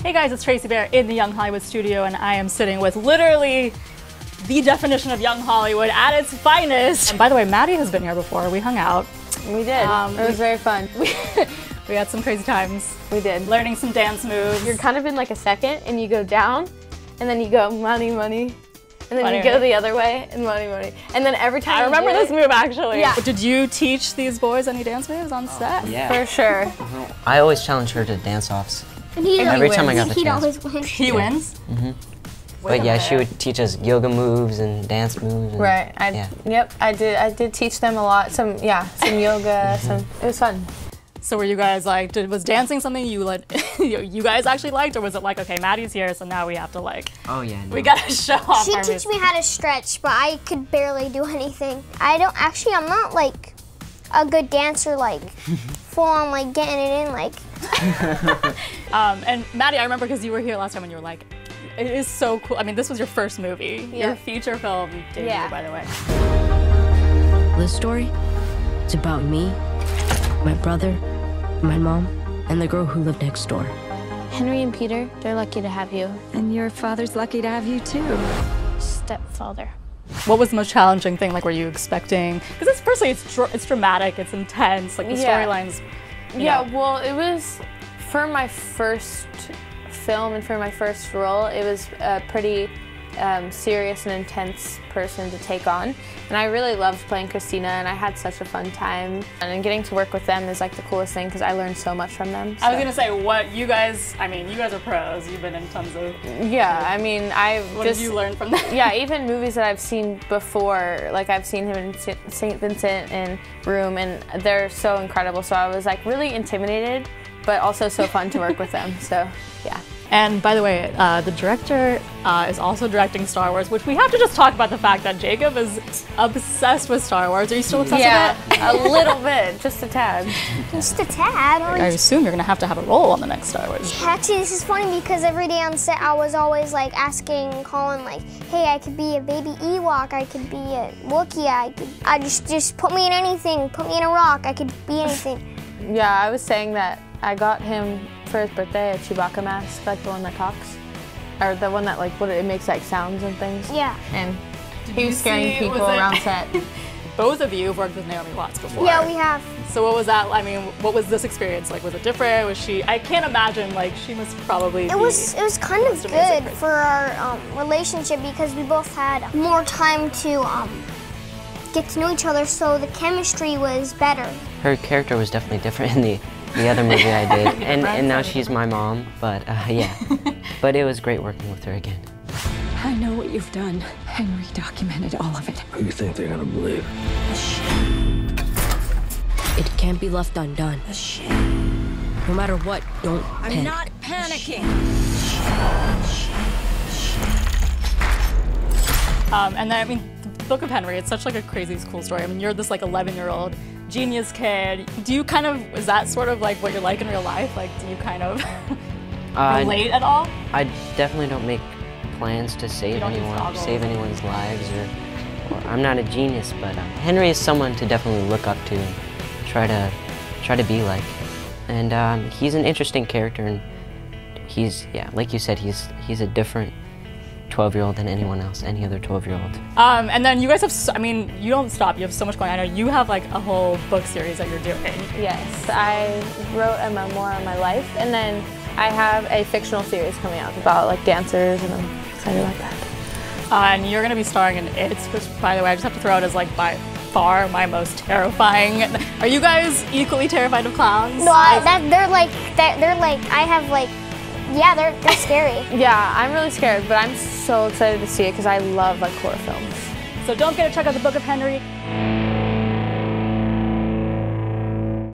Hey guys, it's Tracy Bear in the Young Hollywood studio, and I am sitting with literally the definition of Young Hollywood at its finest. And by the way, Maddie has been here before. We hung out. We did. It was very fun. We had some crazy times. We did. Learning some dance moves. You're kind of in like a second, and you go down, and then you go money, money. And then money, you go the other way, and money, money. And then every time I remember this move, actually. Yeah. Did you teach these boys any dance moves on set? Yeah. For sure. I always challenge her to dance-offs. And Every time I got the He'd chance. always win. He wins? Mm-hmm. But yeah, she would teach us yoga moves and dance moves. And, Right. Yeah. Yep. I did teach them a lot. Some yoga. It was fun. So were you guys like, was dancing something you you guys actually liked, or was it like, okay, Maddie's here, so now we have to like, oh yeah, no. we gotta show off She'd our teach me how to stretch, but I could barely do anything. I'm not like a good dancer, like full on like getting it in, like. And Maddie, I remember because you were here last time and you were like, it is so cool. I mean, this was your first movie, your feature film debut, by the way. This story, it's about me, my brother, my mom, and the girl who lived next door. Henry and Peter, they're lucky to have you. And your father's lucky to have you too. Stepfather. What was the most challenging thing? Like, were you expecting? Because it's personally, it's dramatic, it's intense. Like the storylines. Yeah. Well, it was for my first film and for my first role. It was a pretty serious and intense person to take on, and I really loved playing Christina, and I had such a fun time. And getting to work with them is like the coolest thing because I learned so much from them. So. I was gonna say, what you guys? I mean, you guys are pros. You've been in tons of. Yeah, I mean, What did you learn from that? Yeah, even movies that I've seen before, like I've seen him in St. Vincent and Room, and they're so incredible. So I was like really intimidated, but also so fun to work with them. So yeah. And by the way, the director is also directing Star Wars, which we have to just talk about the fact that Jacob is obsessed with Star Wars. Are you still obsessed with it? A little bit, just a tad. Just a tad. I assume you're gonna have to have a role on the next Star Wars. Actually, this is funny because every day on set I was always like asking Colin, like, hey, I could be a baby Ewok, I could be a Wookiee, I just put me in anything, put me in a rock, I could be anything. Yeah, I was saying that I got him for his birthday a Chewbacca mask, like the one that talks, or the one that like it makes like sounds and things. Yeah. And he was scaring people around set. Both of you have worked with Naomi Watts before. Yeah, we have. So what was that? I mean, what was this experience like? Was it different? Was she? I can't imagine. Like, she must probably. It was kind of good for our relationship because we both had more time to get to know each other, so the chemistry was better. Her character was definitely different in the other movie I did, and now she's my mom. But yeah, but it was great working with her again. I know what you've done. Henry documented all of it. Who do you think they're gonna believe? It can't be left undone. No matter what, don't panic. I'm not panicking. And then, I mean, the Book of Henry, it's such like a crazy, cool story. I mean, you're this like 11-year-old genius kid. Do you kind of, is that sort of like what you're like in real life? Like, do you kind of relate at all? I definitely don't make plans to save anyone's lives, or I'm not a genius, but Henry is someone to definitely look up to and try to be like. And he's an interesting character, and he's, yeah, like you said, he's a different 12-year-old than anyone else, any other 12-year-old. And then you guys have, I mean, you don't stop. You have so much going on. I know you have like a whole book series that you're doing. Yes, I wrote a memoir on my life, and then I have a fictional series coming out about like dancers, and I'm excited about that. And you're gonna be starring in It, which, by the way, I just have to throw out as like by far my most terrifying. Are you guys equally terrified of clowns? No, they're like I have like. Yeah, they're scary. Yeah, I'm really scared, but I'm so excited to see it because I love like horror films. So don't forget to check out the Book of Henry.